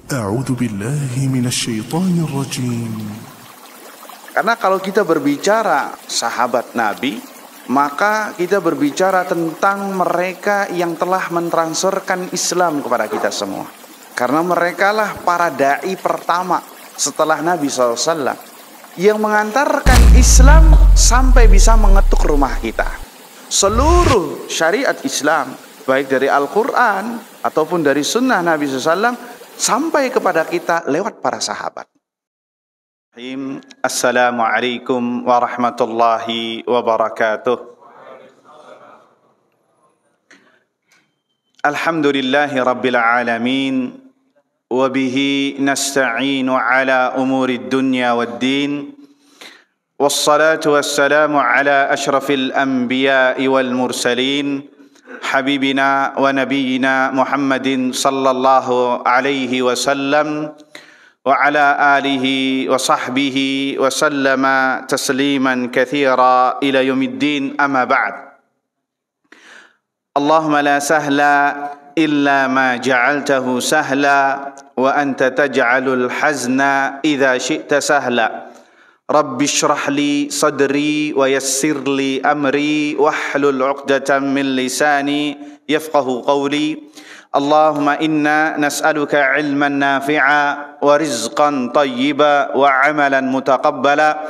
أعوذ بالله من الشيطان الرجيم. Karena kalau kita berbicara sahabat Nabi, maka kita berbicara tentang mereka yang telah mentransferkan Islam kepada kita semua. Karena mereka lah para da'i pertama setelah Nabi SAW yang mengantarkan Islam sampai bisa mengetuk rumah kita. Seluruh syariat Islam, baik dari Al-Quran ataupun dari sunnah Nabi SAW, sampai kepada kita lewat para sahabat. Assalamualaikum warahmatullahi wabarakatuh. Alhamdulillahi rabbil alamin, wabihi nasta'inu ala umuri dunya waddin, wassalatu wassalamu ala ashrafil anbiya'i wal mursalin, habibina wa nabiyina Muhammadin sallallahu alaihi wasallam wa ala alihi wa sahbihi wa sallama tasliman katsira ila yaumiddin, amma ba'd. Allahumma la sahla illa ma ja'altahu sahla wa anta taj'alul hazna idza syi'ta sahla. Rabbi shrah li sadri wa yassir li amri wahlul 'uqdatam min lisani yafqahu qawli. Allahumma inna nas'aluka 'ilman nafi'a wa rizqan thayyiba wa 'amalan mutaqabbala.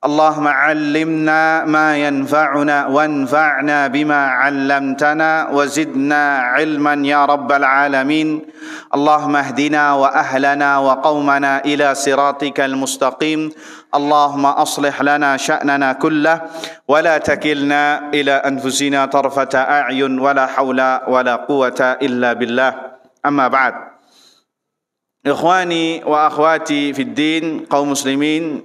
Allahumma 'allimna ma yanfa'una wanfa'na bima 'allamtana wa zidna 'ilman ya rabbal alamin. Allahumma ihdina wa ahlana wa qaumana ila siratikal mustaqim. Allahumma aslih lana sya'nana kullah wa la takilna ila anfusina tarfata a'yun wa la hawla wa la quwata illa billah. Amma ba'd. Ikhwani wa akhwati fid din, kaum muslimin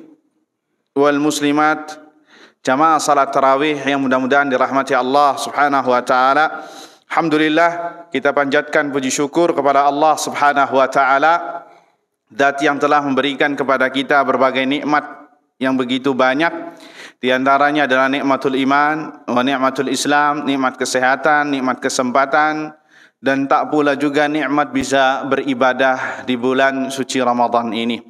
wal muslimat, jamaah salat tarawih yang mudah-mudahan dirahmati Allah Subhanahu wa taala. Alhamdulillah, kita panjatkan puji syukur kepada Allah Subhanahu wa taala, Zat yang telah memberikan kepada kita berbagai nikmat yang begitu banyak. Di antaranya adalah nikmatul iman, wa nikmatul Islam, nikmat kesehatan, nikmat kesempatan, dan tak pula juga nikmat bisa beribadah di bulan suci Ramadan ini.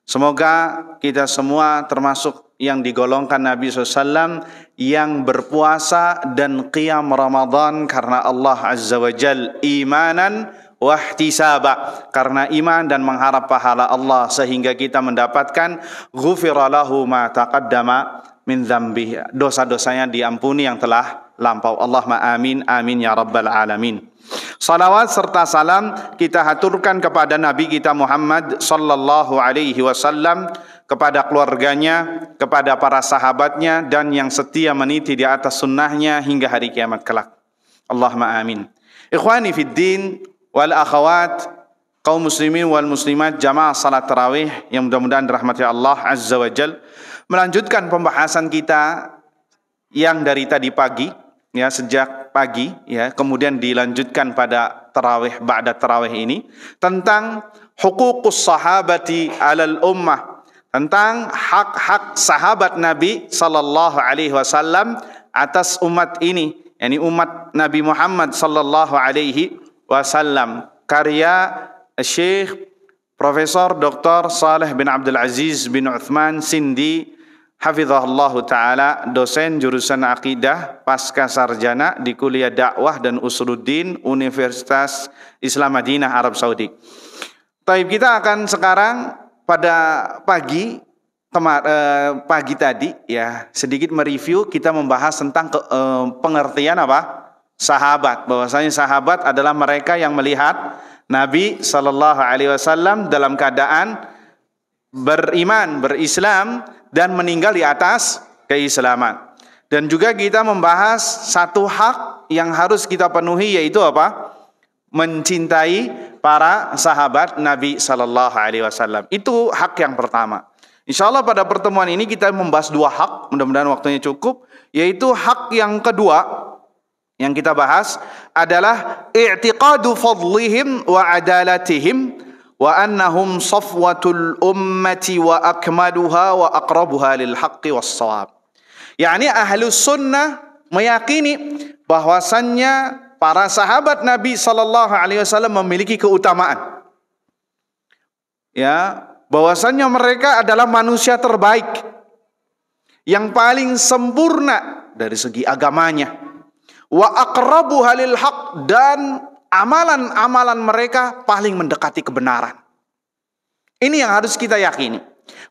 Semoga kita semua termasuk yang digolongkan Nabi SAW yang berpuasa dan qiyam Ramadan karena Allah Azza wa Jal, imanan wahtisaba, karena iman dan mengharap pahala Allah, sehingga kita mendapatkan ghufira lahu ma taqaddama min dzambihi, dosa-dosanya diampuni yang telah lampau. Allahumma amin amin ya rabbal alamin. Salawat serta salam kita haturkan kepada Nabi kita Muhammad sallallahu alaihi wasallam, kepada keluarganya, kepada para sahabatnya, dan yang setia meniti di atas sunnahnya hingga hari kiamat kelak. Allahumma amin. Ikhwani fid din wal akhawat, kaum muslimin wal muslimat, jamaah salat tarawih yang mudah-mudahan dirahmati Allah Azza wa Jal, melanjutkan pembahasan kita yang dari tadi pagi, ya, sejak pagi, ya, kemudian dilanjutkan pada tarawih, ba'da tarawih ini, tentang huququs sahabati alal ummah, tentang hak-hak sahabat Nabi sallallahu alaihi wasallam atas umat ini, yakni umat Nabi Muhammad sallallahu alaihi wasallam, karya Syekh Profesor Dr. Saleh bin Abdul Aziz bin Uthman Sindi hafizahullah ta'ala, dosen jurusan akidah pasca sarjana di Kuliah Dakwah dan Usuluddin Universitas Islam Madinah, Arab Saudi. Taib, kita akan sekarang pada pagi tadi, ya, sedikit mereview, kita membahas tentang pengertian apa? Sahabat. Bahwasanya sahabat adalah mereka yang melihat Nabi sallallahu alaihi wasallam dalam keadaan beriman, berislam, dan meninggal di atas keislaman. Dan juga kita membahas satu hak yang harus kita penuhi, yaitu apa? Mencintai para sahabat Nabi sallallahu alaihi wasallam. Itu hak yang pertama. Insyaallah pada pertemuan ini kita membahas dua hak, mudah-mudahan waktunya cukup, yaitu hak yang kedua yang kita bahas adalah i'tiqadu fadlihim wa adalatihim wa annahum safwatul ummati wa akmaluha wa aqrabuha lil haqqi was shawab. yakni ahlus sunnah meyakini bahwasannya para sahabat Nabi sallallahu alaihi wasallam memiliki keutamaan. ya, bahwasannya mereka adalah manusia terbaik yang paling sempurna dari segi agamanya, wa aqrabuha lil haq, dan amalan-amalan mereka paling mendekati kebenaran. Ini yang harus kita yakini,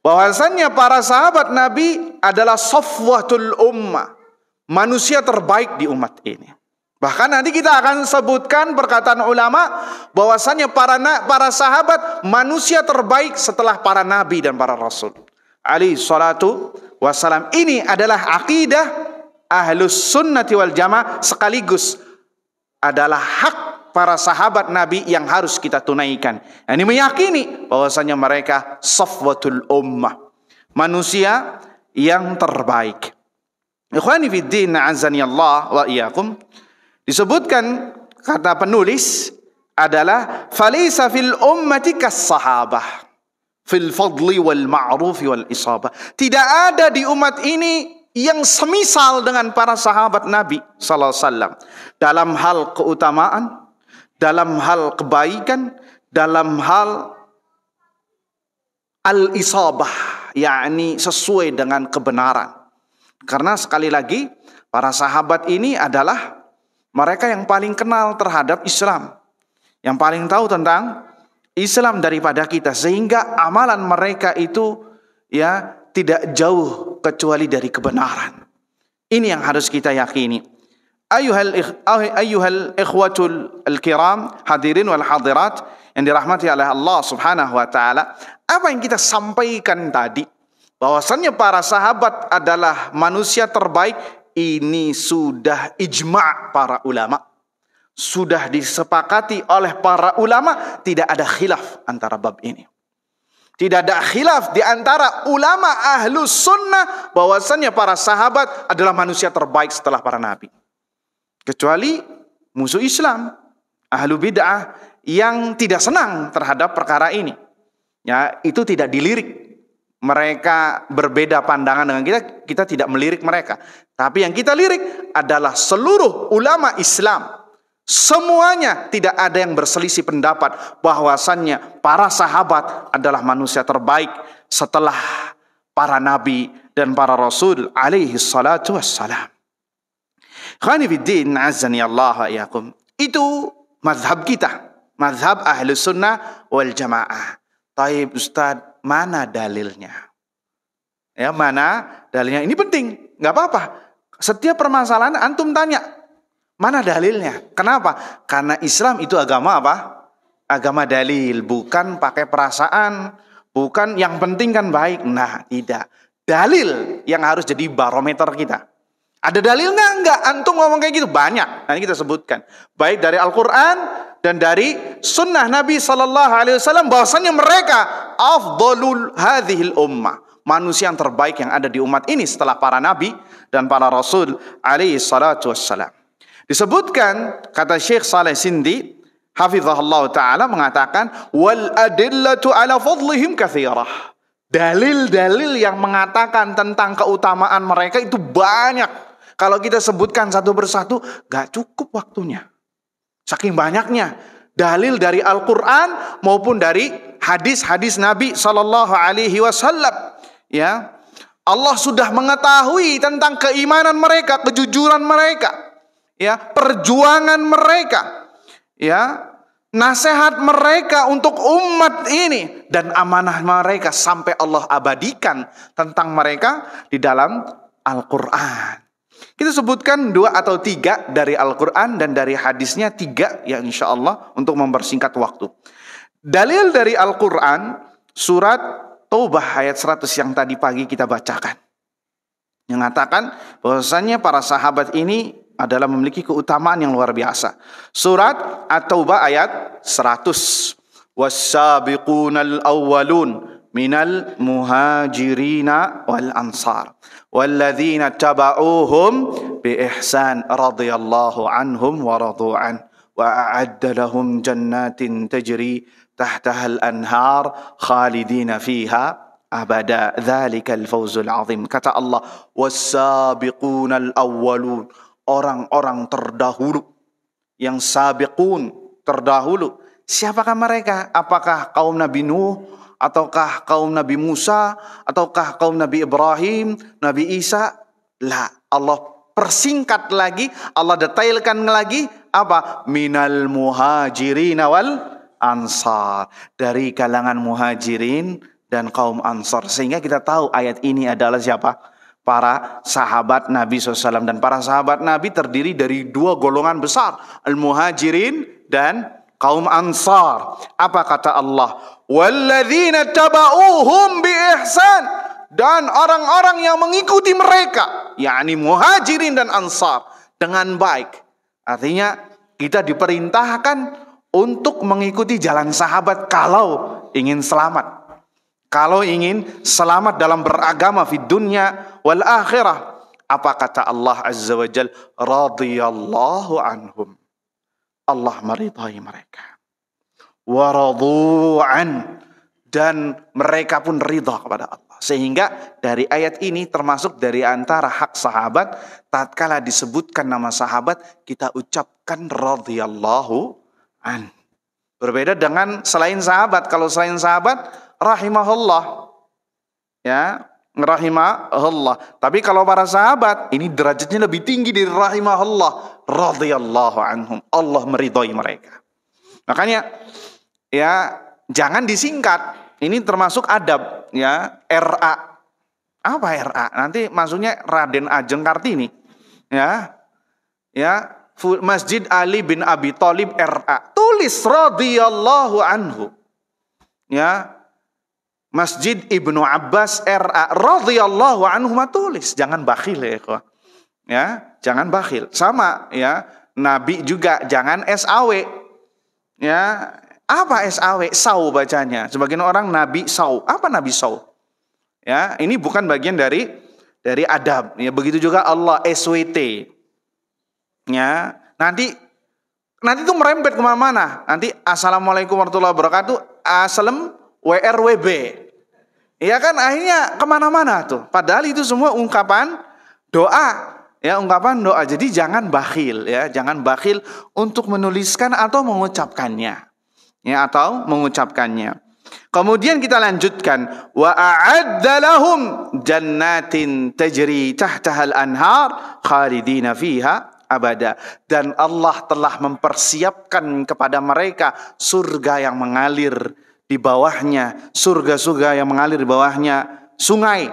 bahwasannya para sahabat Nabi adalah safwatul ummah, manusia terbaik di umat ini. Bahkan nanti kita akan sebutkan perkataan ulama bahwasannya para sahabat manusia terbaik setelah para nabi dan para rasul alaihi salatu wassalam. Ini adalah akidah ahlus sunnati wal jamaah, sekaligus adalah hak para sahabat nabi yang harus kita tunaikan. Ini meyakini bahwasannya mereka safwatul ummah, manusia yang terbaik. Ikhwani fid din, azani Allah wa iyyakum. Disebutkan kata penulis adalah falisa fil ummati kas sahabah fil fadli wal ma'ruf wal isabah. Tidak ada di umat ini yang semisal dengan para sahabat Nabi sallallahu alaihi wasallam dalam hal keutamaan, dalam hal kebaikan, dalam hal al-isabah, yakni sesuai dengan kebenaran. Karena sekali lagi para sahabat ini adalah mereka yang paling kenal terhadap Islam, yang paling tahu tentang Islam daripada kita, sehingga amalan mereka itu ya tidak jauh kecuali dari kebenaran. Ini yang harus kita yakini. Ayyuhal ikhwatul kiram, hadirin wal hadirat yang dirahmati oleh Allah Subhanahu wa taala, apa yang kita sampaikan tadi bahwasannya para sahabat adalah manusia terbaik, ini sudah ijma' para ulama, sudah disepakati oleh para ulama, tidak ada khilaf antara bab ini. Tidak ada khilaf di antara ulama ahlus sunnah bahwasannya para sahabat adalah manusia terbaik setelah para nabi. Kecuali musuh Islam, ahlu bid'ah yang tidak senang terhadap perkara ini. Ya, itu tidak dilirik. Mereka berbeda pandangan dengan kita, kita tidak melirik mereka. Tapi yang kita lirik adalah seluruh ulama Islam. Semuanya tidak ada yang berselisih pendapat bahwasannya para sahabat adalah manusia terbaik setelah para nabi dan para rasul alaihi salatu wassalam. Khani fiddin, azani Allah yakum. Itu mazhab kita, mazhab ahli sunnah wal jamaah. Taib Ustaz, mana dalilnya? Ya, mana dalilnya? Ini penting, nggak apa-apa. Setiap permasalahan antum tanya, mana dalilnya? Kenapa? Karena Islam itu agama apa? Agama dalil, bukan pakai perasaan, bukan yang penting kan baik. Nah, tidak. Dalil yang harus jadi barometer kita. Ada dalilnya enggak? Antum ngomong kayak gitu banyak. Nanti kita sebutkan, baik dari Al-Qur'an dan dari sunnah Nabi sallallahu alaihi wasallam, bahwasanya mereka afdalul hadhil ummah, manusia yang terbaik yang ada di umat ini setelah para nabi dan para rasul alaihi salatu wassalam. Disebutkan kata Syekh Saleh Sindi hafizahullah taala mengatakan wal adillatu ala fadlihim katsirah. Dalil-dalil yang mengatakan tentang keutamaan mereka itu banyak. Kalau kita sebutkan satu persatu gak cukup waktunya. Saking banyaknya dalil dari Al-Quran maupun dari hadis-hadis Nabi Sallallahu Alaihi Wasallam. Ya, Allah sudah mengetahui tentang keimanan mereka, kejujuran mereka, ya, perjuangan mereka, ya, nasihat mereka untuk umat ini dan amanah mereka sampai Allah abadikan tentang mereka di dalam Al-Quran. Kita sebutkan 2 atau 3 dari Al-Quran dan dari hadisnya 3 ya insya Allah untuk mempersingkat waktu. Dalil dari Al-Quran surat Taubah ayat 100 yang tadi pagi kita bacakan. Yang mengatakan bahwasannya para sahabat ini adalah memiliki keutamaan yang luar biasa. Surat At-Taubah ayat 100. Was-sabiqunal awwalun minal muhajirina wal ansar walladzina taba'uhum bi ihsan radhiyallahu anhum wa radu an wa a'adda lahum jannatin tajri tahtaha al-anhar khalidina fiha abada dzalikal fawzul azim. Kata Allah, was-sabiqunal awwalun, orang-orang terdahulu, yang sabiqun terdahulu. Siapakah mereka? Apakah kaum Nabi Nuh, ataukah kaum Nabi Musa, ataukah kaum Nabi Ibrahim, Nabi Isa? La, Allah persingkat lagi, Allah detailkan lagi apa? Minal muhajirin wal ansar, dari kalangan muhajirin dan kaum ansar. Sehingga kita tahu ayat ini adalah siapa? Para sahabat Nabi SAW. Dan para sahabat Nabi terdiri dari dua golongan besar, al-muhajirin dan kaum ansar. Apa kata Allah? Walladzina taba'uhum bi ihsan, dan orang-orang yang mengikuti mereka, yakni muhajirin dan ansar, dengan baik. Artinya kita diperintahkan untuk mengikuti jalan sahabat kalau ingin selamat. Kalau ingin selamat dalam beragama fi dunya wal akhirah. Apa kata Allah Azza wa Jal? Radiyallahu anhum. Allah meridai mereka. Wa radu'an, dan mereka pun ridha kepada Allah. Sehingga dari ayat ini termasuk dari antara hak sahabat, tatkala disebutkan nama sahabat, kita ucapkan radhiyallahu an. Berbeda dengan selain sahabat. Kalau selain sahabat, rahimahullah, ya, rahimahullah. Tapi kalau para sahabat, ini derajatnya lebih tinggi dari rahimahullah, radhiyallahu anhum. Allah meridhai mereka. Makanya, ya, jangan disingkat. Ini termasuk adab, ya, RA. Apa RA? Nanti maksudnya Raden Ajeng Kartini, ya, ya, Masjid Ali bin Abi Thalib RA. Tulis radhiyallahu anhu. Ya, Masjid Ibnu Abbas RA radhiyallahu anhu, tulis. Jangan bakhil ya, ikhwah. Ya, jangan bakhil. Sama ya, Nabi juga jangan SAW. Ya, apa SAW? Sau bacanya. Sebagian orang Nabi Sau. Apa Nabi Sau? Ya, ini bukan bagian dari adab. Ya, begitu juga Allah SWT. Ya, nanti itu merembet kemana-mana. Nanti assalamualaikum warahmatullahi wabarakatuh, assalam WRWB. Ya kan, akhirnya kemana-mana tuh. Padahal itu semua ungkapan doa, ya, ungkapan doa. Jadi jangan bakhil, ya, jangan bakhil untuk menuliskan atau mengucapkannya, ya, atau mengucapkannya. Kemudian kita lanjutkan, wa a'adda lahum jannatin tajri tahtahal anhar khalidina fiha abada, dan Allah telah mempersiapkan kepada mereka surga yang mengalir di bawahnya, surga-surga yang mengalir di bawahnya sungai,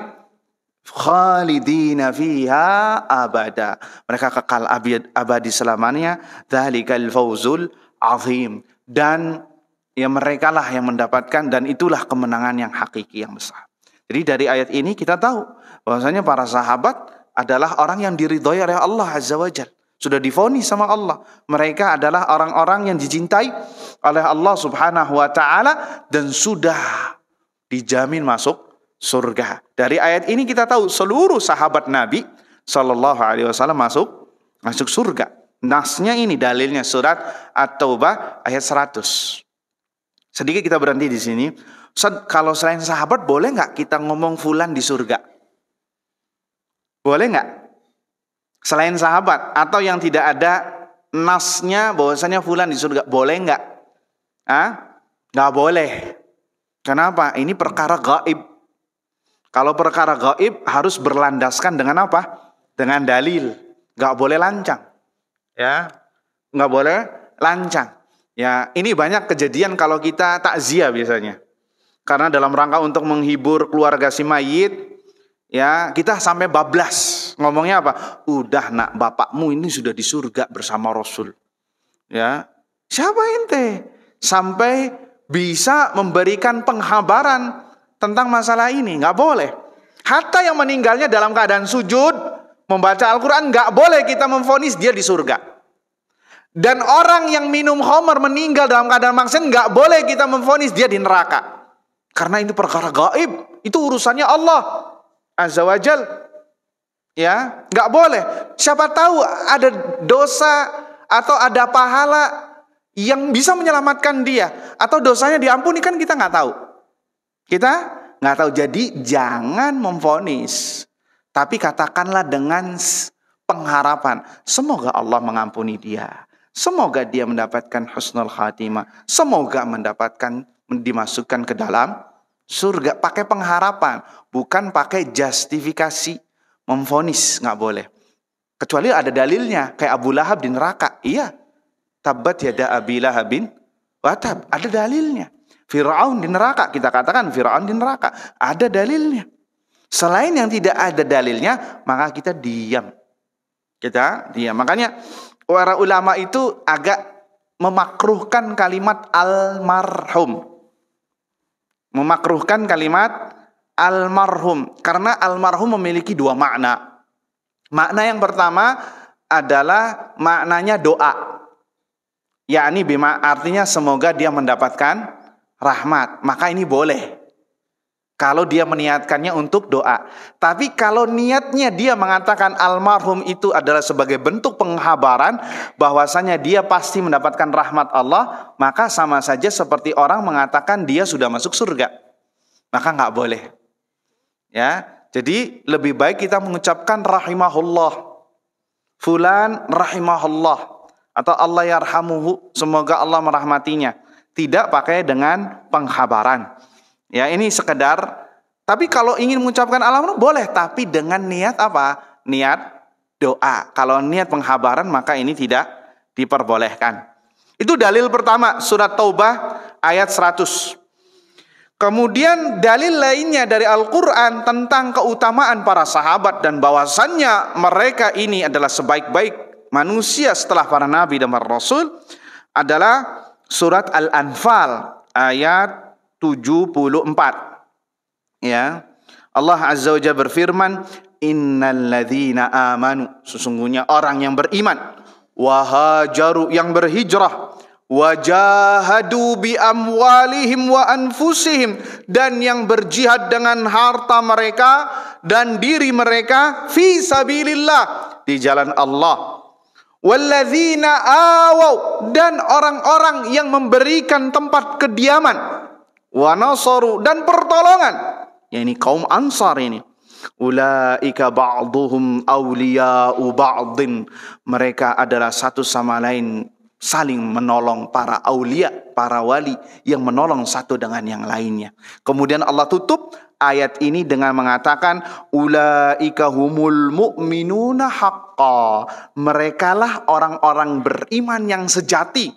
khalidina fiha abada, mereka kekal abadi selamanya. Dzalikal fawzul azim, dan ya mereka lah yang mendapatkan, dan itulah kemenangan yang hakiki yang besar. Jadi dari ayat ini kita tahu bahwasanya para sahabat adalah orang yang diridhoi oleh Allah Azza wa Jalla. Sudah divonis sama Allah. Mereka adalah orang-orang yang dicintai oleh Allah Subhanahu wa Ta'ala, dan sudah dijamin masuk surga. Dari ayat ini kita tahu seluruh sahabat Nabi Sallallahu Alaihi Wasallam masuk surga. Nasnya ini, dalilnya surat At-Taubah ayat 100. Sedikit kita berhenti di sini. Ustaz, kalau selain sahabat boleh nggak kita ngomong fulan di surga? Boleh nggak? Selain sahabat, atau yang tidak ada nasnya bahwasanya fulan di surga, boleh nggak? Nggak boleh. Kenapa? Ini perkara gaib. Kalau perkara gaib harus berlandaskan dengan apa? Dengan dalil. Nggak boleh lancang. Ya, nggak boleh lancang. Ya, ini banyak kejadian kalau kita takziah biasanya. Karena dalam rangka untuk menghibur keluarga si mayit, ya, kita sampai bablas. Ngomongnya apa? Udah nak, bapakmu ini sudah di surga bersama Rasul. Ya, siapa ente? Sampai bisa memberikan penghabaran tentang masalah ini. Nggak boleh. Hatta yang meninggalnya dalam keadaan sujud membaca Al-Quran, nggak boleh kita memvonis dia di surga. Dan orang yang minum khamar meninggal dalam keadaan maksiat, nggak boleh kita memvonis dia di neraka. Karena itu perkara gaib. Itu urusannya Allah Azza wa Jal. Ya, nggak boleh. Siapa tahu ada dosa atau ada pahala yang bisa menyelamatkan dia, atau dosanya diampuni, kan kita nggak tahu. Kita nggak tahu. Jadi jangan memvonis, tapi katakanlah dengan pengharapan, semoga Allah mengampuni dia, semoga dia mendapatkan husnul khatimah, semoga mendapatkan dimasukkan ke dalam surga, pakai pengharapan, bukan pakai justifikasi, memvonis, nggak boleh. Kecuali ada dalilnya, kayak Abu Lahab di neraka. Iya, tabbat yada Abi Lahabin wa tab, ada dalilnya. Fir'aun di neraka, kita katakan Fir'aun di neraka, ada dalilnya. Selain yang tidak ada dalilnya, maka kita diam. Kita diam. Makanya para ulama itu agak memakruhkan kalimat almarhum. Memakruhkan kalimat almarhum. Karena almarhum memiliki dua makna. Makna yang pertama adalah maknanya doa. Yakni artinya semoga dia mendapatkan rahmat. Maka ini boleh. Kalau dia meniatkannya untuk doa. Tapi kalau niatnya dia mengatakan almarhum itu adalah sebagai bentuk penghabaran bahwasanya dia pasti mendapatkan rahmat Allah, maka sama saja seperti orang mengatakan dia sudah masuk surga. Maka nggak boleh. Ya, jadi lebih baik kita mengucapkan rahimahullah, fulan rahimahullah, atau Allah yarhamuhu, semoga Allah merahmatinya. Tidak pakai dengan penghabaran. Ya, ini sekedar. Tapi kalau ingin mengucapkan alhamdulillah boleh, tapi dengan niat apa? Niat doa. Kalau niat penghabaran maka ini tidak diperbolehkan. Itu dalil pertama, surat Taubah ayat 100. Kemudian dalil lainnya dari Al-Quran tentang keutamaan para sahabat dan bahwasannya mereka ini adalah sebaik-baik manusia setelah para nabi dan para rasul adalah surat Al-Anfal ayat 74. Ya. Allah Azza wa Jalla berfirman, innal ladzina amanu, sesungguhnya orang yang beriman, wahajaru, yang berhijrah, wajahadu bi amwalihim wa anfusihim, dan yang berjihad dengan harta mereka dan diri mereka fi sabilillah, di jalan Allah. Walladzina awaw, dan orang-orang yang memberikan tempat kediaman, wa nasaru, dan pertolongan, yakni kaum Ansar ini. Ulaika ba'duhum awliya'u ba'din, mereka adalah satu sama lain saling menolong, para aulia, para wali yang menolong satu dengan yang lainnya. Kemudian Allah tutup ayat ini dengan mengatakan ulaika humul mu'minuna haqqa, merekalah orang-orang beriman yang sejati.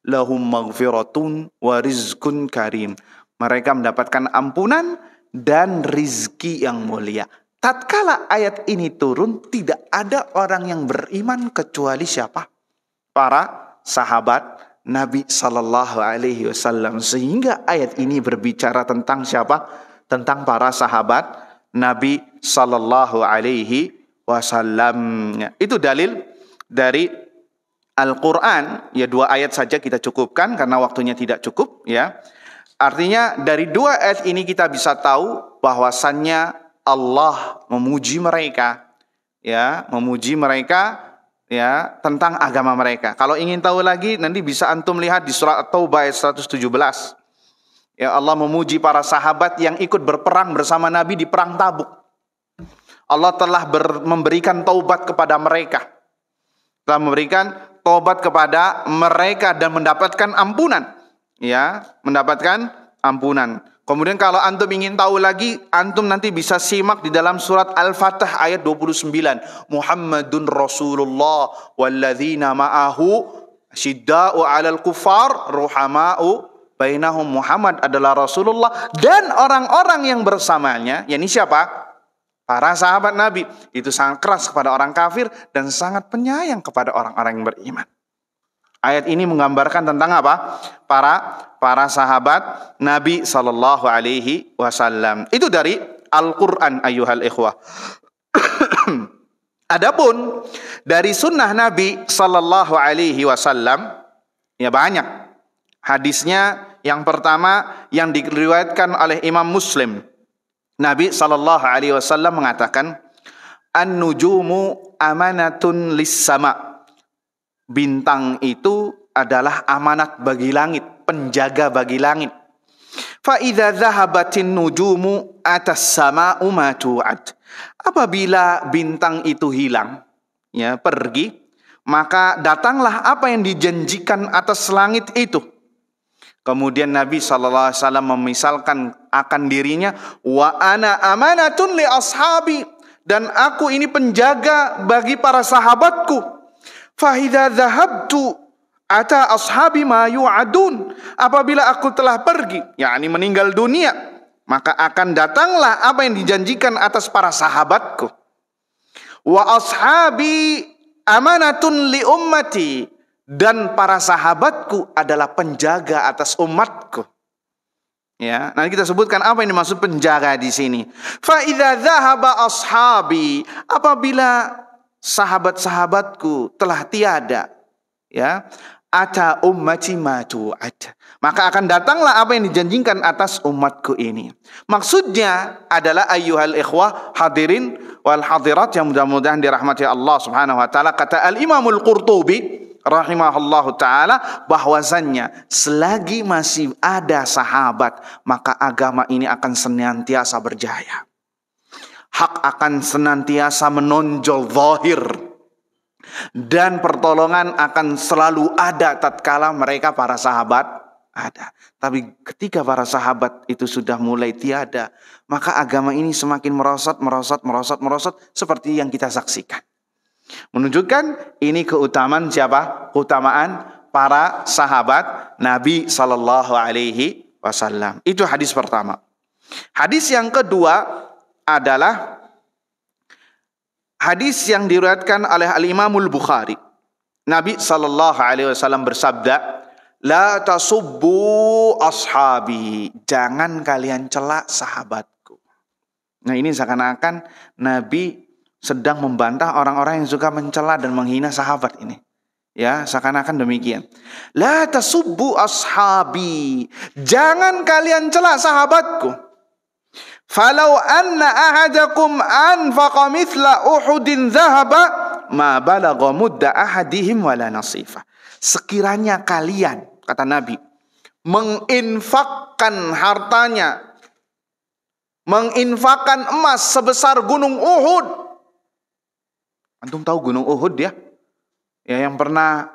Lahum maghfiratun wa rizqun karim, mereka mendapatkan ampunan dan rizki yang mulia. Tatkala ayat ini turun, tidak ada orang yang beriman kecuali siapa? Para sahabat Nabi Sallallahu Alaihi Wasallam. Sehingga ayat ini berbicara tentang siapa? Tentang para sahabat Nabi Sallallahu Alaihi Wasallam. Itu dalil dari Al-Quran. Ya, 2 ayat saja kita cukupkan karena waktunya tidak cukup. Ya, artinya dari 2 ayat ini kita bisa tahu bahwasannya Allah memuji mereka. Ya, memuji mereka. Ya, tentang agama mereka. Kalau ingin tahu lagi, nanti bisa antum lihat di surat At-Taubah ayat 117. Ya, Allah memuji para sahabat yang ikut berperang bersama Nabi di perang Tabuk. Allah telah memberikan taubat kepada mereka. Telah memberikan taubat kepada mereka dan mendapatkan ampunan. Ya, mendapatkan ampunan. Kemudian kalau antum ingin tahu lagi, antum nanti bisa simak di dalam surat Al-Fatah ayat 29. Muhammadun Rasulullah walladzina ma'ahu syidda'u 'alal kuffar ruhama'u bainahum. Muhammad adalah Rasulullah dan orang-orang yang bersamanya, yakni siapa? Para sahabat Nabi. Itu sangat keras kepada orang kafir dan sangat penyayang kepada orang-orang yang beriman. Ayat ini menggambarkan tentang apa? Para sahabat Nabi Sallallahu Alaihi Wasallam. Itu dari Al-Quran, ayyuhal ikhwah. Adapun dari sunnah Nabi Sallallahu Alaihi Wasallam, ya banyak. Hadisnya yang pertama yang diriwayatkan oleh Imam Muslim. Nabi Sallallahu Alaihi Wasallam mengatakan, an-nujumu amanatun lis-sama. Bintang itu adalah amanat bagi langit, penjaga bagi langit. Fa idza dhahabatin nujumu atas sama'u ma tu'ad. Apabila bintang itu hilang, ya, pergi, maka datanglah apa yang dijanjikan atas langit itu. Kemudian Nabi SAW memisalkan akan dirinya, wa ana amanatun li ashabi, dan aku ini penjaga bagi para sahabatku. Fa idza dhahabtu ata ashabi ma yu'adun. Apabila aku telah pergi, yakni meninggal dunia, maka akan datanglah apa yang dijanjikan atas para sahabatku. Wa ashabi amanatun li ummati, dan para sahabatku adalah penjaga atas umatku. Ya, nanti kita sebutkan apa yang dimaksud penjaga di sini. Fa idza dhahaba ashabi, apabila sahabat-sahabatku telah tiada, ya, ata ummati ma tu'ad, maka akan datanglah apa yang dijanjikan atas umatku ini. Maksudnya adalah ayyuhal ikhwah hadirin wal hadirat yang mudah-mudahan dirahmati Allah Subhanahu wa taala, kata Al-Imamul Qurtubi rahimahullahu ta'ala, bahwasannya selagi masih ada sahabat, maka agama ini akan senantiasa berjaya. Hak akan senantiasa menonjol zahir, dan pertolongan akan selalu ada tatkala mereka para sahabat ada. Tapi ketika para sahabat itu sudah mulai tiada, maka agama ini semakin merosot seperti yang kita saksikan. Menunjukkan ini keutamaan siapa? Keutamaan para sahabat Nabi Sallallahu Alaihi Wasallam. Itu hadis pertama. Hadis yang kedua adalah hadis yang diriwayatkan oleh Al-Imamul Bukhari. Nabi Sallallahu Alaihi Wasallam bersabda, la tasubbu ashabi, jangan kalian celak sahabatku. Nah, ini seakan-akan Nabi sedang membantah orang-orang yang suka mencela dan menghina sahabat ini. Ya, seakan-akan demikian. La tasubbu ashabi, jangan kalian cela sahabatku. Falau anna ahadakum anfaqa mithla Uhudin dhahaba ma balagha mudda ahadihim wala nasifa. Sekiranya kalian, kata Nabi, menginfakkan hartanya, menginfakkan emas sebesar gunung Uhud. Antum tahu gunung Uhud ya? Ya, yang pernah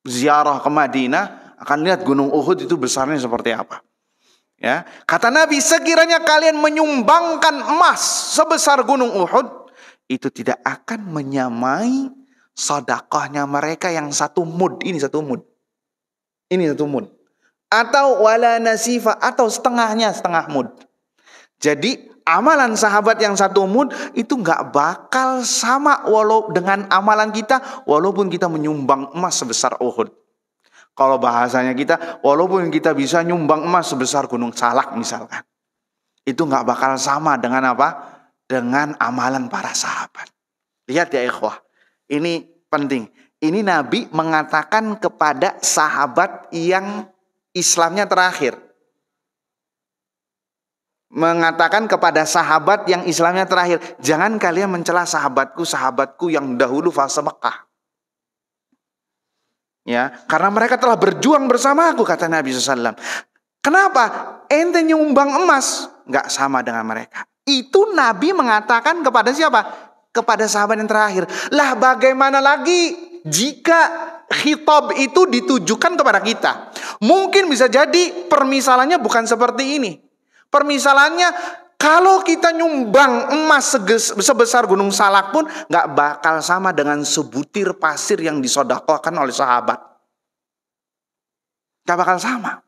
ziarah ke Madinah akan lihat gunung Uhud itu besarnya seperti apa. Ya, kata Nabi, sekiranya kalian menyumbangkan emas sebesar gunung Uhud, itu tidak akan menyamai sedekahnya mereka yang satu mud. Ini satu mud. Ini satu mud. Atau wala nasifa, atau setengahnya setengah mud. Jadi amalan sahabat yang satu mud itu nggak bakal sama walau dengan amalan kita, walaupun kita menyumbang emas sebesar Uhud. Kalau bahasanya kita, walaupun kita bisa nyumbang emas sebesar Gunung Salak misalkan, itu nggak bakal sama dengan apa? Dengan amalan para sahabat. Lihat ya ikhwah, ini penting. Ini Nabi mengatakan kepada sahabat yang Islamnya terakhir. Mengatakan kepada sahabat yang Islamnya terakhir, jangan kalian mencela sahabatku yang dahulu fase Mekah. Ya, karena mereka telah berjuang bersama aku, kata Nabi SAW. Kenapa? Ente nyumbang emas, nggak sama dengan mereka. Itu Nabi mengatakan kepada siapa? Kepada sahabat yang terakhir. Lah bagaimana lagi jika khitab itu ditujukan kepada kita? Mungkin bisa jadi permisalannya bukan seperti ini. Permisalannya, kalau kita nyumbang emas sebesar Gunung Salak pun gak bakal sama dengan sebutir pasir yang disedekahkan oleh sahabat. Gak bakal sama.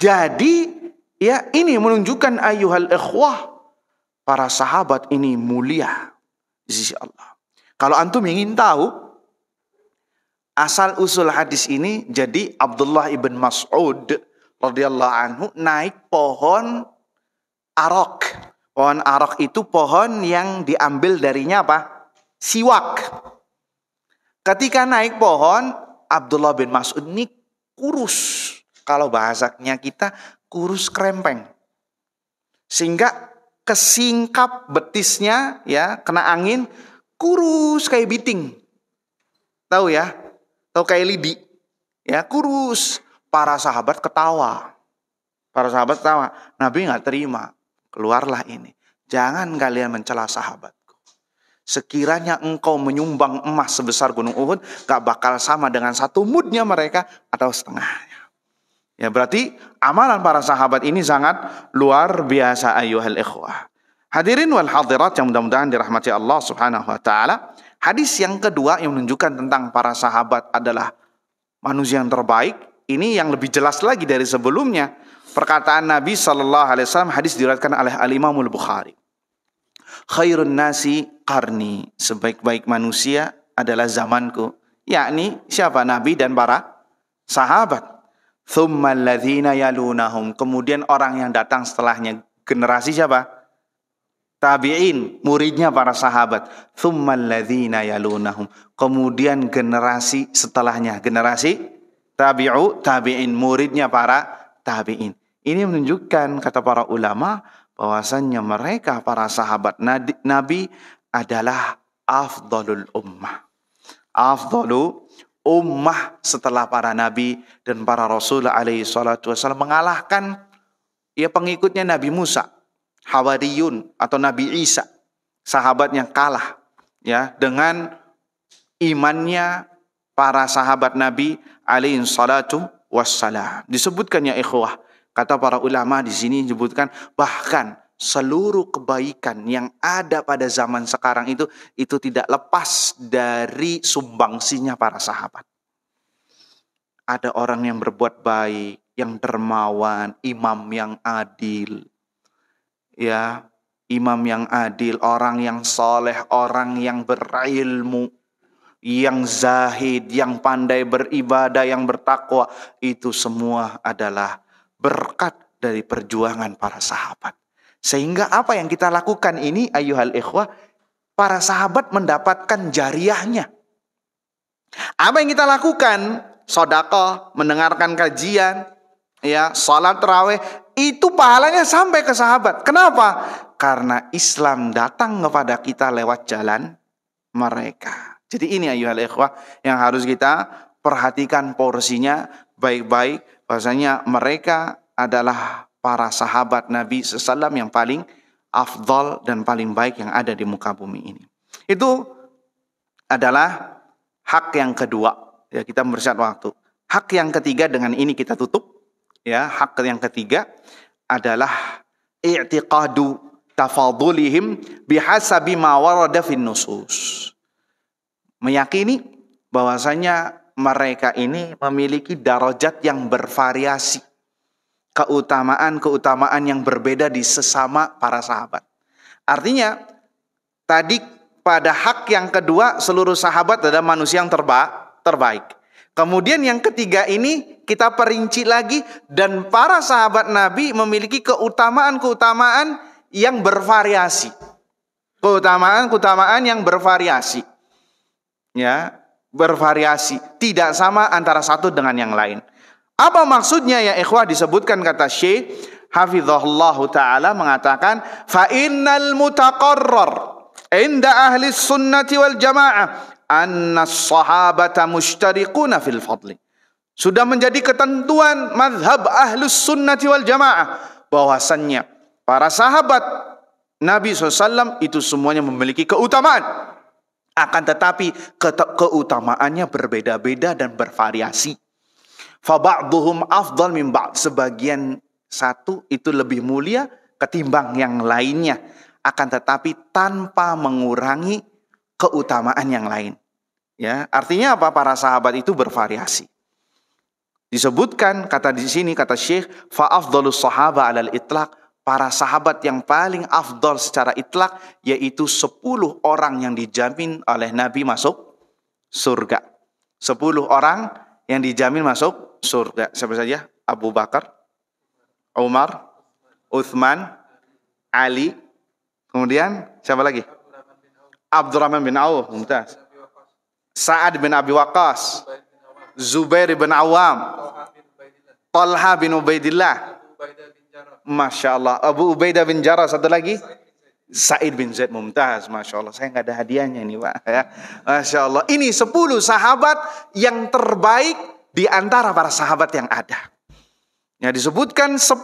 Jadi ya, ini menunjukkan ayyuhal ikhwah, para sahabat ini mulia di sisi Allah. Kalau antum ingin tahu asal usul hadis ini, jadi Abdullah ibn Mas'ud radhiyallahu anhu naik pohon arok. Pohon arok itu pohon yang diambil darinya apa? Siwak. Ketika naik pohon, Abdullah bin Mas'ud ini kurus. Kalau bahasanya kita, kurus krempeng. Sehingga kesingkap betisnya, ya, kena angin, kurus kayak biting. Tahu ya? Tahu kayak lidi. Ya, kurus. Para sahabat ketawa. Nabi nggak terima. Keluarlah ini. Jangan kalian mencela sahabatku. Sekiranya engkau menyumbang emas sebesar gunung Uhud, gak bakal sama dengan satu mudnya mereka atau setengahnya. Ya, berarti amalan para sahabat ini sangat luar biasa ayyuhal ikhwah. Hadirin wal hadirat yang mudah-mudahan dirahmati Allah Subhanahu wa taala. Hadis yang kedua yang menunjukkan tentang para sahabat adalah manusia yang terbaik. Ini yang lebih jelas lagi dari sebelumnya. Perkataan Nabi sallallahu alaihi wasallam, hadis diriwayatkan oleh Al-Imam Al-Bukhari. Khairun nasi qarni, sebaik-baik manusia adalah zamanku. Yakni siapa? Nabi dan para sahabat. Tsummal ladzina yalunahum, kemudian orang yang datang setelahnya, generasi siapa? Tabi'in, muridnya para sahabat. Tsummal ladzina yalunahum, kemudian generasi setelahnya, generasi tabi'in, muridnya para tabi'in. Ini menunjukkan, kata para ulama, bahwasannya mereka para sahabat Nabi adalah afdalul ummah. Afdalu ummah setelah para nabi dan para rasul alaihi salatu wasallam, mengalahkan ya pengikutnya Nabi Musa, Hawariyun atau Nabi Isa, sahabat yang kalah ya dengan imannya para sahabat Nabi alaihi salatu wassalam. Disebutkan ya ikhwah, kata para ulama di sini disebutkan bahkan seluruh kebaikan yang ada pada zaman sekarang itu tidak lepas dari sumbangsinya para sahabat. Ada orang yang berbuat baik, yang dermawan, imam yang adil. Ya, imam yang adil, orang yang soleh, orang yang berilmu, yang zahid, yang pandai beribadah, yang bertakwa, itu semua adalah berkat dari perjuangan para sahabat. Sehingga apa yang kita lakukan ini ayyuhal ikhwah, para sahabat mendapatkan jariahnya. Apa yang kita lakukan? Sedekah, mendengarkan kajian, ya, salat tarawih, itu pahalanya sampai ke sahabat. Kenapa? Karena Islam datang kepada kita lewat jalan mereka. Jadi ini ayyuhal ikhwah yang harus kita perhatikan porsinya baik-baik. Bahwasanya mereka adalah para sahabat Nabi SAW yang paling afdal dan paling baik yang ada di muka bumi ini. Itu adalah hak yang kedua. Ya, kita mempersingkat waktu. Hak yang ketiga, dengan ini kita tutup. Ya, hak yang ketiga adalah i'tiqadu tafadulihim bihasabi ma warada fin nusus. Meyakini bahwasanya mereka ini memiliki darajat yang bervariasi. Keutamaan yang berbeda di sesama para sahabat. Artinya, tadi pada hak yang kedua, seluruh sahabat adalah manusia yang terbaik. Kemudian yang ketiga ini kita perinci lagi, dan para sahabat Nabi memiliki keutamaan-keutamaan yang bervariasi. Keutamaan yang bervariasi. Ya, bervariasi. Tidak sama antara satu dengan yang lain. Apa maksudnya ya ikhwah? Disebutkan kata Syekh hafizahullahu ta'ala mengatakan, fa innal mutaqarrar inda ahli sunnati wal jamaah anna sahabata mushtariquna fil fadli. Sudah menjadi ketentuan mazhab ahlus sunnati wal jamaah bahwasannya para sahabat Nabi SAW itu semuanya memiliki keutamaan. Akan tetapi keutamaannya berbeda-beda dan bervariasi. Fa ba'dhum afdal min ba'd, sebagian satu itu lebih mulia ketimbang yang lainnya, akan tetapi tanpa mengurangi keutamaan yang lain. Ya, artinya apa? Para sahabat itu bervariasi. Disebutkan kata di sini kata Syekh, fa afdhalus sahaba 'alal itlaq, para sahabat yang paling afdal secara itlaq yaitu 10 orang yang dijamin oleh Nabi masuk surga. 10 orang yang dijamin masuk surga. Siapa saja? Abu Bakar, Umar, Uthman, Ali. Kemudian siapa lagi? Abdurrahman bin Auf, mumtaz. Sa'ad bin Abi Waqqas, Zubair bin Awam, Talha bin Ubaidillah. Masya Allah. Abu Ubaidah bin Jarrah, satu lagi Sa'id bin Zaid, mumtaz. Masya Allah, saya nggak ada hadiahnya ini Pak ya. Masya Allah. Ini 10 sahabat yang terbaik di antara para sahabat yang ada. Ya, disebutkan 10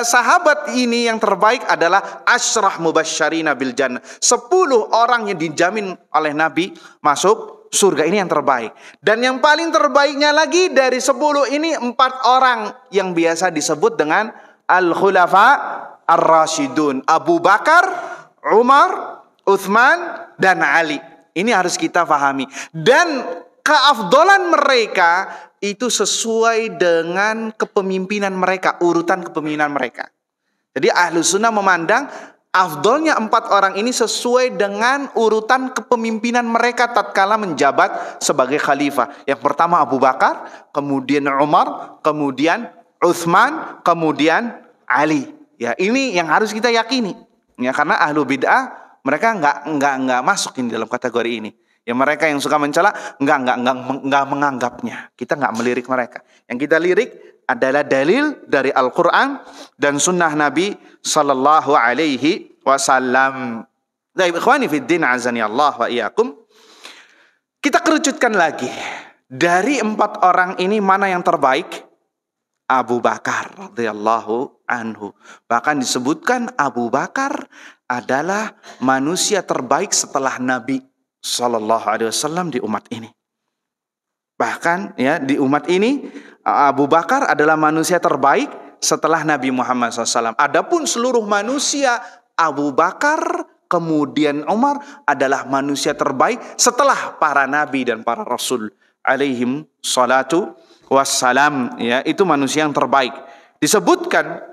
sahabat ini yang terbaik adalah asyrah mubasysyarina bil jannah. 10 orang yang dijamin oleh Nabi masuk surga. Ini yang terbaik. Dan yang paling terbaiknya lagi dari 10 ini 4 orang yang biasa disebut dengan Al-Khulafa Ar-Rashidun. Abu Bakar, Umar, Uthman, dan Ali. Ini harus kita pahami. Dan keafdolan mereka itu sesuai dengan kepemimpinan mereka, urutan kepemimpinan mereka. Jadi Ahlus Sunnah memandang afdolnya 4 orang ini sesuai dengan urutan kepemimpinan mereka tatkala menjabat sebagai khalifah. Yang pertama Abu Bakar, kemudian Umar, kemudian Uthman, kemudian Ali. Ya, ini yang harus kita yakini. Ya, karena ahlu bid'ah mereka nggak masuk ini dalam kategori ini. Ya, mereka yang suka mencela nggak menganggapnya. Kita nggak melirik mereka. Yang kita lirik adalah dalil dari Al-Quran dan Sunnah Nabi Sallallahu Alaihi Wasallam. Baik, ikhwani fiddin, azani Allah wa iyyakum. Kita kerucutkan lagi. Dari 4 orang ini mana yang terbaik? Abu Bakar radhiyallahu anhu. Bahkan disebutkan Abu Bakar adalah manusia terbaik setelah Nabi Sallallahu Alaihi Wasallam di umat ini. Bahkan ya di umat ini Abu Bakar adalah manusia terbaik setelah Nabi Muhammad SAW. Adapun seluruh manusia, Abu Bakar kemudian Umar adalah manusia terbaik setelah para nabi dan para rasul alaihim salatu wassalam. Ya, itu manusia yang terbaik. Disebutkan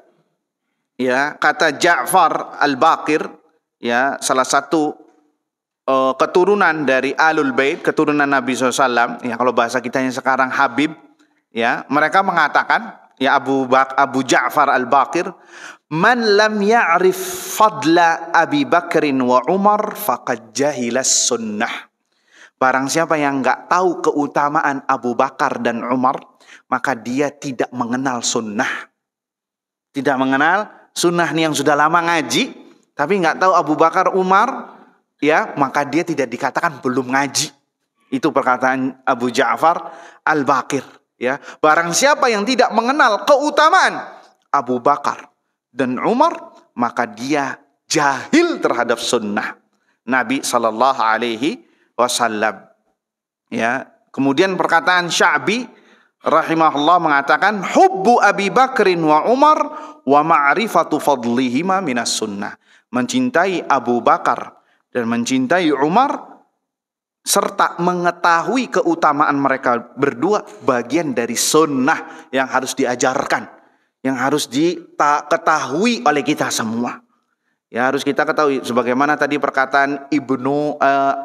ya kata Ja'far Al-Baqir, ya salah satu keturunan dari Ahlul Bait, keturunan Nabi SAW. Ya, kalau bahasa kitanya sekarang Habib. Ya, mereka mengatakan, ya Abu Ja'far Al-Baqir, man lam ya'rif fadla Abi Bakrin wa Umar faqad jahilas sunnah. Barang siapa yang enggak tahu keutamaan Abu Bakar dan Umar, maka dia tidak mengenal sunnah. Tidak mengenal sunnah nih yang sudah lama ngaji, tapi enggak tahu Abu Bakar, Umar, ya, maka dia tidak dikatakan belum ngaji. Itu perkataan Abu Ja'far Al-Baqir. Ya, barang siapa yang tidak mengenal keutamaan Abu Bakar dan Umar, maka dia jahil terhadap sunnah Nabi Sallallahu Alaihi Wasallam. Ya, kemudian perkataan Sya'bi rahimahullah mengatakan, hubbu Abi Bakrin wa Umar wa ma'rifatu fadlihima minas sunnah. Mencintai Abu Bakar dan mencintai Umar serta mengetahui keutamaan mereka berdua bagian dari sunnah yang harus diajarkan, yang harus diketahui oleh kita semua. Ya, harus kita ketahui sebagaimana tadi perkataan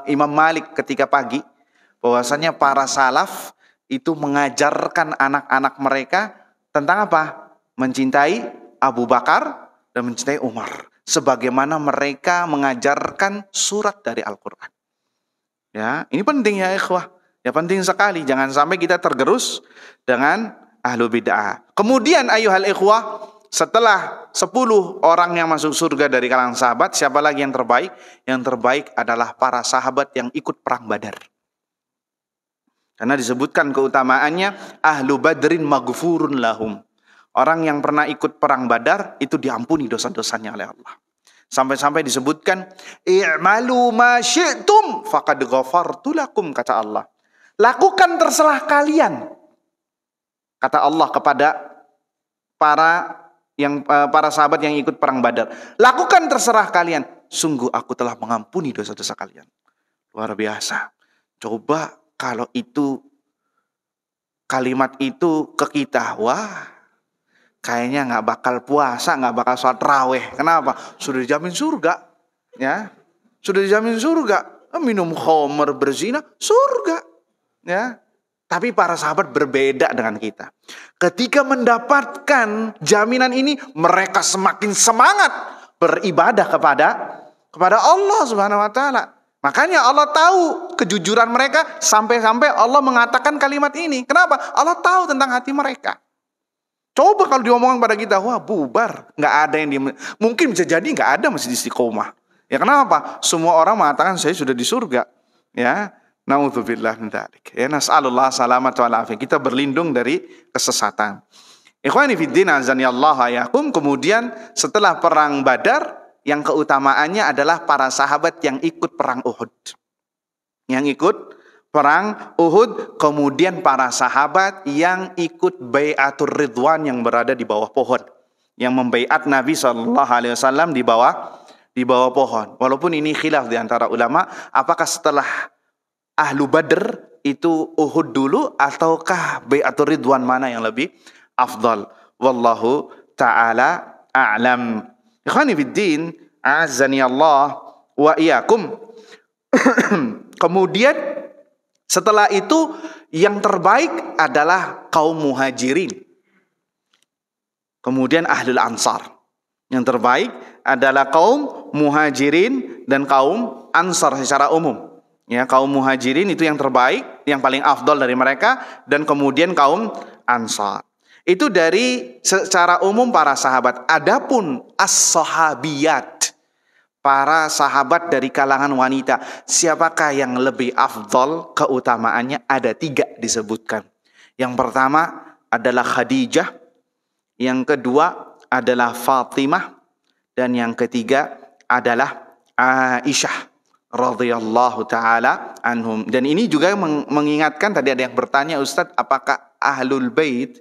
Imam Malik ketika pagi, bahwasanya para salaf itu mengajarkan anak-anak mereka tentang apa? Mencintai Abu Bakar dan mencintai Umar, sebagaimana mereka mengajarkan surat dari Al-Quran. Ya, ini penting ya ikhwah. Ya, penting sekali. Jangan sampai kita tergerus dengan ahlu bid'ah. Kemudian ayuhal ikhwah, setelah 10 orang yang masuk surga dari kalangan sahabat, siapa lagi yang terbaik? Yang terbaik adalah para sahabat yang ikut perang Badar. Karena disebutkan keutamaannya, ahlu badrin maghfurun lahum. Orang yang pernah ikut perang Badar itu diampuni dosa-dosanya oleh Allah. Sampai-sampai disebutkan, i'malu ma syi'tum faqad ghafartu lakum, kata Allah. Lakukan terserah kalian, kata Allah kepada para sahabat yang ikut perang Badar. Lakukan terserah kalian, sungguh aku telah mengampuni dosa-dosa kalian. Luar biasa. Coba kalau itu kalimat itu ke kita, wah, kayaknya nggak bakal puasa, nggak bakal sholat raweh. Kenapa? Sudah dijamin surga, ya. Sudah dijamin surga. Minum khamr, berzina, surga, ya. Tapi para sahabat berbeda dengan kita. Ketika mendapatkan jaminan ini, mereka semakin semangat beribadah kepada Allah Subhanahu Wa Taala. Makanya Allah tahu kejujuran mereka sampai-sampai Allah mengatakan kalimat ini. Kenapa? Allah tahu tentang hati mereka. Coba kalau diomongkan pada kita, wah bubar, nggak ada yang mungkin bisa jadi nggak ada masjid Istiqomah. Ya kenapa? Semua orang mengatakan saya sudah di surga. Ya, naudzubillah min dzalik. Ya, nas'alullah salamat wal afiyah. Kita berlindung dari kesesatan. Ikhwani fiddin azani Allah yakum. Kemudian setelah perang Badar, yang keutamaannya adalah para sahabat yang ikut perang Uhud. Yang ikut perang Uhud, kemudian para sahabat yang ikut bai'atur ridwan yang berada di bawah pohon, yang membaiat Nabi SAW di bawah pohon. Walaupun ini khilaf di antara ulama, apakah setelah Ahlu Badr itu Uhud dulu ataukah bai'atur ridwan, mana yang lebih afdal? Wallahu ta'ala a'lam. Ikhwani fiddin, a'azzani Allah wa iyyakum. Kemudian setelah itu yang terbaik adalah kaum muhajirin. Kemudian ahlul ansar. Yang terbaik adalah kaum muhajirin dan kaum ansar secara umum. Ya, kaum muhajirin itu yang terbaik, yang paling afdal dari mereka, dan kemudian kaum ansar. Itu dari secara umum para sahabat. Adapun as-sahabiyat, para sahabat dari kalangan wanita, siapakah yang lebih afdal keutamaannya? Ada 3 disebutkan. Yang pertama adalah Khadijah, yang kedua adalah Fatimah, dan yang ketiga adalah Aisyah radhiyallahu taala anhum. Dan ini juga mengingatkan, tadi ada yang bertanya, Ustadz, apakah ahlul bait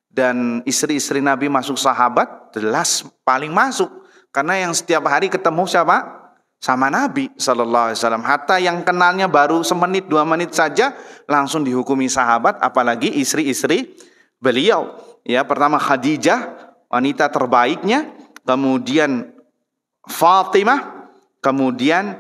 dan istri-istri Nabi masuk sahabat? Jelas paling masuk. Karena yang setiap hari ketemu siapa? Sama Nabi sallallahu alaihi wasallam. Hatta yang kenalnya baru semenit 2 menit saja langsung dihukumi sahabat, apalagi istri-istri beliau. Ya, pertama Khadijah, wanita terbaiknya, kemudian Fatimah, kemudian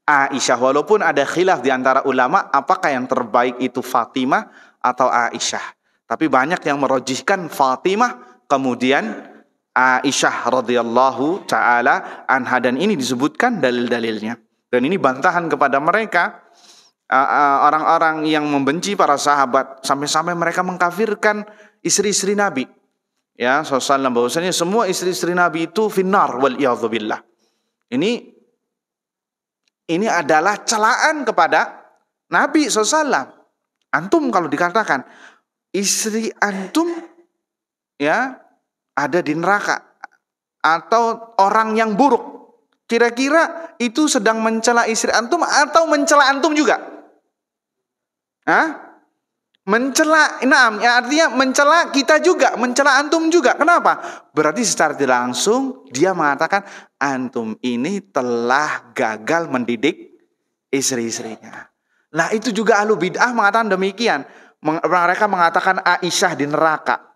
Aisyah. Walaupun ada khilaf di antara ulama apakah yang terbaik itu Fatimah atau Aisyah. Tapi banyak yang merojihkan Fatimah, kemudian Aisyah radhiyallahu taala anha, dan ini disebutkan dalil-dalilnya. Dan ini bantahan kepada mereka orang-orang yang membenci para sahabat, sampai-sampai mereka mengkafirkan istri-istri Nabi. Ya, sallallahu bahwasanya semua istri-istri Nabi itu finnar wal iyadzubillah. Ini adalah celaan kepada Nabi sallallahu. Antum kalau dikatakan istri antum ya ada di neraka atau orang yang buruk, kira-kira itu sedang mencela istri antum atau mencela antum juga? Mencela, ya artinya mencela kita juga, mencela antum juga. Kenapa? Berarti secara tidak langsung dia mengatakan antum ini telah gagal mendidik istri-istrinya. Nah, itu juga ahlu bid'ah mengatakan demikian. Mereka mengatakan Aisyah di neraka,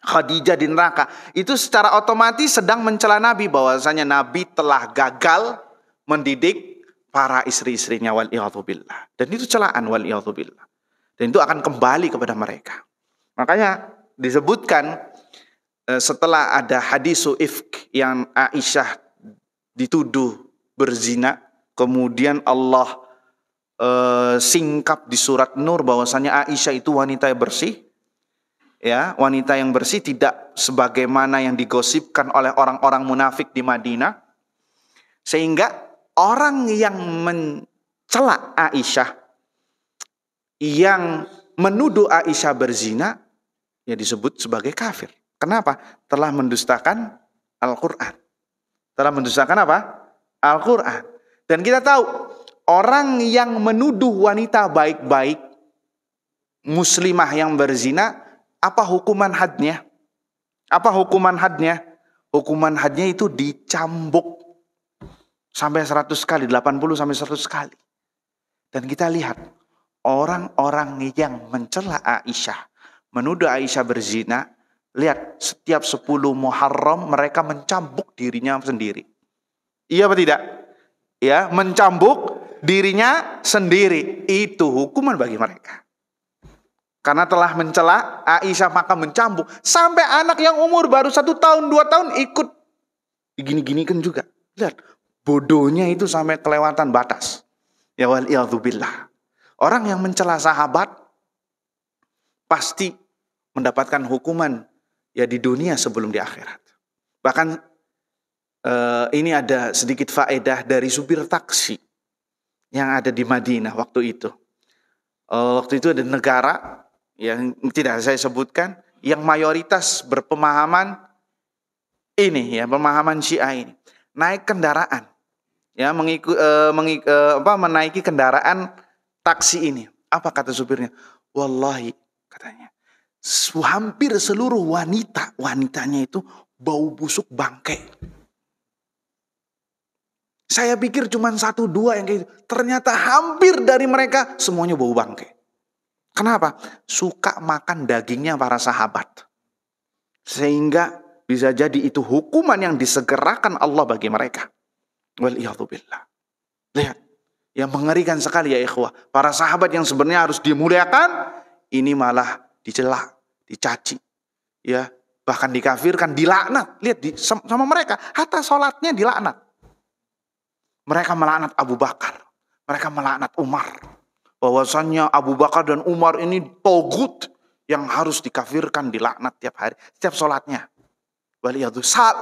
Khadijah di neraka. Itu secara otomatis sedang mencela Nabi, bahwasanya Nabi telah gagal mendidik para istri-istrinya, wal'iyadzubillah. Dan itu celaan, wal'iyadzubillah. Dan itu akan kembali kepada mereka. Makanya disebutkan setelah ada hadisu ifk yang Aisyah dituduh berzina, kemudian Allah singkap di surat Nur bahwasanya Aisyah itu wanita yang bersih. Ya, wanita yang bersih, tidak sebagaimana yang digosipkan oleh orang-orang munafik di Madinah. Sehingga orang yang mencela Aisyah, yang menuduh Aisyah berzina, ya disebut sebagai kafir. Kenapa? Telah mendustakan Al-Quran. Telah mendustakan apa? Al-Quran. Dan kita tahu, orang yang menuduh wanita baik-baik, muslimah yang berzina, apa hukuman hadnya? Apa hukuman hadnya? Hukuman hadnya itu dicambuk sampai 100 kali, 80 sampai 100 kali. Dan kita lihat, orang-orang yang mencela Aisyah, menuduh Aisyah berzina, lihat setiap 10 Muharram mereka mencambuk dirinya sendiri. Iya apa tidak? Ya, mencambuk dirinya sendiri. Itu hukuman bagi mereka. Karena telah mencela Aisyah maka mencambuk. Sampai anak yang umur baru 1 tahun, 2 tahun ikut digini-ginikan juga. Lihat, bodohnya itu sampai kelewatan batas. Ya wal'iyadzubillah. Orang yang mencela sahabat pasti mendapatkan hukuman ya di dunia sebelum di akhirat. Bahkan ini ada sedikit faedah dari supir taksi yang ada di Madinah waktu itu. Waktu itu ada negara yang tidak saya sebutkan, yang mayoritas berpemahaman ini ya, pemahaman Syiah ini. Naik kendaraan, ya menaiki kendaraan taksi ini. Apa kata supirnya? Wallahi, katanya, hampir seluruh wanitanya itu bau busuk bangkai. Saya pikir cuma 1-2 yang kayak gitu. Ternyata hampir dari mereka semuanya bau bangkai. Kenapa? Suka makan dagingnya para sahabat. Sehingga bisa jadi itu hukuman yang disegerakan Allah bagi mereka. Waliyadzubillah. Lihat, yang mengerikan sekali ya ikhwah. Para sahabat yang sebenarnya harus dimuliakan, ini malah dicela, dicaci, ya, bahkan dikafirkan, dilaknat. Lihat sama mereka, hatta sholatnya dilaknat. Mereka melaknat Abu Bakar, mereka melaknat Umar. Bahwasannya Abu Bakar dan Umar ini togut yang harus dikafirkan, dilaknat tiap hari, setiap sholatnya.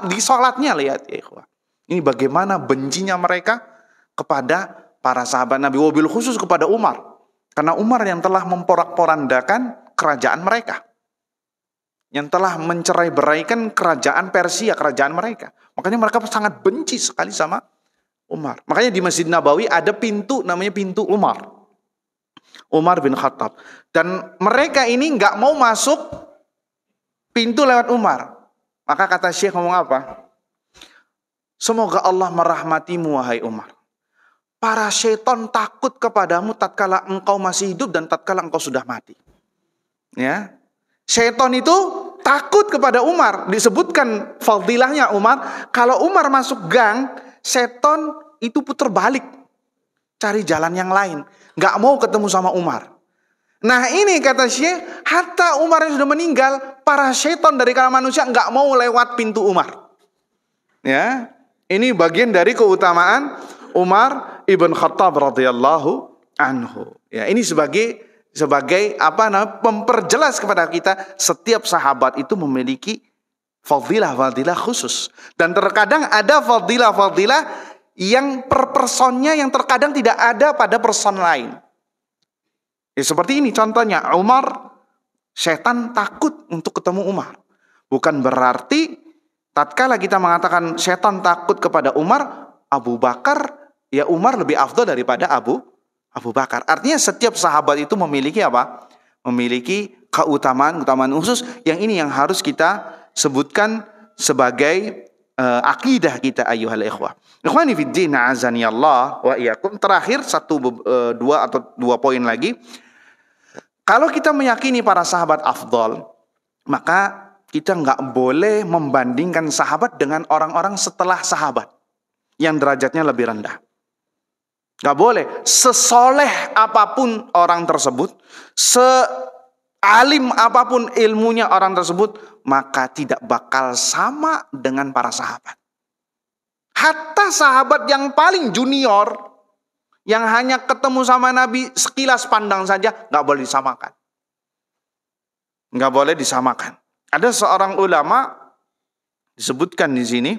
Di sholatnya lihat ya ikhwah. Ini bagaimana bencinya mereka kepada para sahabat Nabi, wabil khusus kepada Umar. Karena Umar yang telah memporak-porandakan kerajaan mereka. Yang telah mencerai-beraikan kerajaan Persia, kerajaan mereka. Makanya mereka sangat benci sekali sama Umar. Makanya di Masjid Nabawi ada pintu namanya pintu Umar. Umar bin Khattab. Dan mereka ini nggak mau masuk pintu lewat Umar. Maka kata Syekh ngomong apa? Semoga Allah merahmatimu wahai Umar. Para syaitan takut kepadamu tatkala engkau masih hidup dan tatkala engkau sudah mati. Ya. Syaitan itu takut kepada Umar. Disebutkan fadilahnya Umar. Kalau Umar masuk gang, syaitan itu putar balik. Cari jalan yang lain. Gak mau ketemu sama Umar. Nah ini kata Syekh, hatta Umar yang sudah meninggal, para syaitan dari kalangan manusia gak mau lewat pintu Umar. Ya, ini bagian dari keutamaan Umar ibn Khattab radhiyallahu anhu. Ya, ini sebagai memperjelas kepada kita setiap sahabat itu memiliki fadilah-fadilah khusus. Dan terkadang ada fadilah-fadilah yang per personnya yang terkadang tidak ada pada person lain. Ya, seperti ini contohnya, Umar, setan takut untuk ketemu Umar. Bukan berarti tatkala kita mengatakan setan takut kepada Umar, Abu Bakar, ya Umar lebih afdal daripada Abu Bakar. Artinya setiap sahabat itu memiliki apa? Memiliki keutamaan khusus yang ini yang harus kita sebutkan sebagai akidah kita ayyuhal ikhwah. Ikhwani fid din azani Allah wa iyyakum. Terakhir dua poin lagi. Kalau kita meyakini para sahabat afdal, maka kita nggak boleh membandingkan sahabat dengan orang-orang setelah sahabat yang derajatnya lebih rendah. Nggak boleh. Sesoleh apapun orang tersebut, sealim apapun ilmunya orang tersebut, maka tidak bakal sama dengan para sahabat. Hatta sahabat yang paling junior, yang hanya ketemu sama Nabi sekilas pandang saja, nggak boleh disamakan. Nggak boleh disamakan. Ada seorang ulama disebutkan di sini,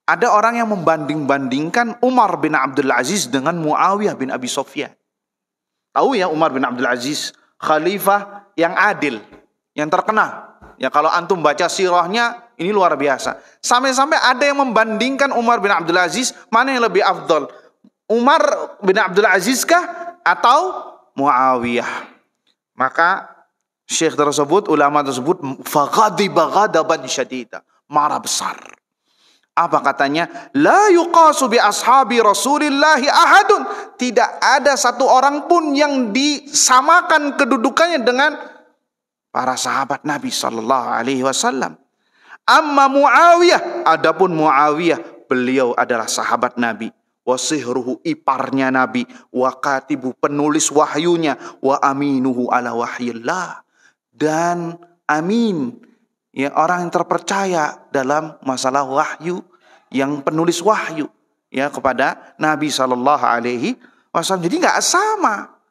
ada orang yang membanding-bandingkan Umar bin Abdul Aziz dengan Muawiyah bin Abi Sufyan. Tahu ya Umar bin Abdul Aziz, khalifah yang adil, yang terkenal. Ya kalau antum baca sirahnya, ini luar biasa. Sampai-sampai ada yang membandingkan Umar bin Abdul Aziz, mana yang lebih afdal? Umar bin Abdul Aziz kah atau Muawiyah? Maka syekh tersebut, ulama tersebut, faghadiba ghadaban syadida, marah besar. Apa katanya? La yuqasu bi ashabi Rasulillahi ahadun. Tidak ada satu orang pun yang disamakan kedudukannya dengan para sahabat Nabi sallallahu alaihi wasallam. Amma Muawiyah, adapun Muawiyah, beliau adalah sahabat Nabi. Wa sihruhu, iparnya Nabi, wa katibu, penulis wahyunya, wa aminuhu ala wahyillah, dan amin, ya orang yang terpercaya dalam masalah wahyu, yang penulis wahyu ya kepada Nabi sallallahu alaihi wasallam. Jadi nggak sama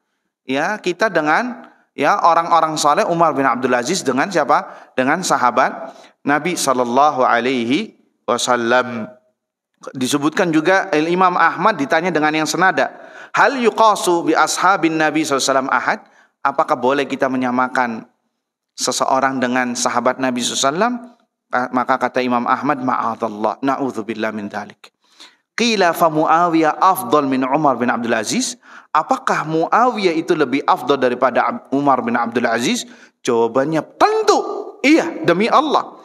ya kita dengan ya orang-orang saleh, Umar bin Abdul Aziz dengan siapa? Dengan sahabat Nabi sallallahu alaihi wasallam. Disebutkan juga Imam Ahmad ditanya dengan yang senada, hal yuqasu bi ashabin Nabi SAW ahad? Apakah boleh kita menyamakan seseorang dengan sahabat Nabi SAW? Maka kata Imam Ahmad, ma'adallah, na'udzubillah min dzalik. Qila fa Muawiyah afdal min Umar bin Abdul Aziz. Apakah Muawiyah itu lebih afdal daripada Umar bin Abdul Aziz? Jawabannya tentu iya, demi Allah.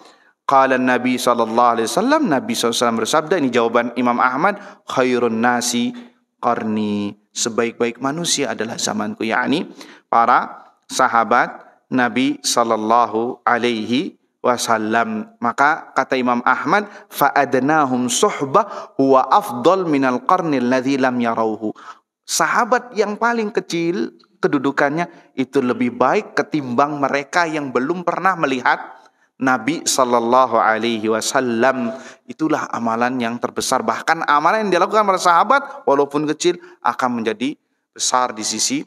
Qala Nabi sallallahu alaihi wasallam, Nabi SAW bersabda, ini jawaban Imam Ahmad, khairun nasi qarni, sebaik-baik manusia adalah zamanku, yakni para sahabat Nabi sallallahu alaihi wasallam. Maka kata Imam Ahmad, fa adnahum suhbah huwa afdal minal qarnil ladzi lam yarauhu. Sahabat yang paling kecil kedudukannya itu lebih baik ketimbang mereka yang belum pernah melihat Nabi sallallahu alaihi wasallam. Itulah amalan yang terbesar. Bahkan amalan yang dilakukan para sahabat walaupun kecil akan menjadi besar di sisi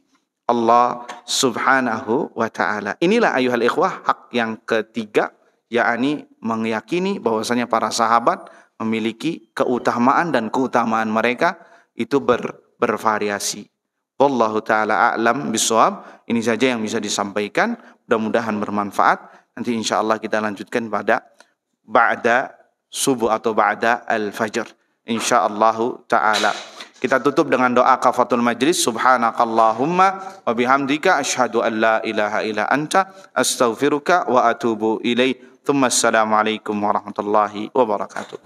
Allah subhanahu wa ta'ala. Inilah ayuhal ikhwah hak yang ketiga, yakni meyakini bahwasanya para sahabat memiliki keutamaan dan keutamaan mereka itu bervariasi. Wallahu ta'ala a'lam bishawab. Ini saja yang bisa disampaikan, mudah-mudahan bermanfaat. Nanti insya Allah kita lanjutkan pada ba'da subuh atau ba'da al-fajr, insya Allah ta'ala. Kita tutup dengan doa kafatul majlis. Subhanakallahumma wa bihamdika asyhadu an la ilaha illa anta astaghfiruka wa atubu ilaih. Assalamualaikum warahmatullahi wabarakatuh.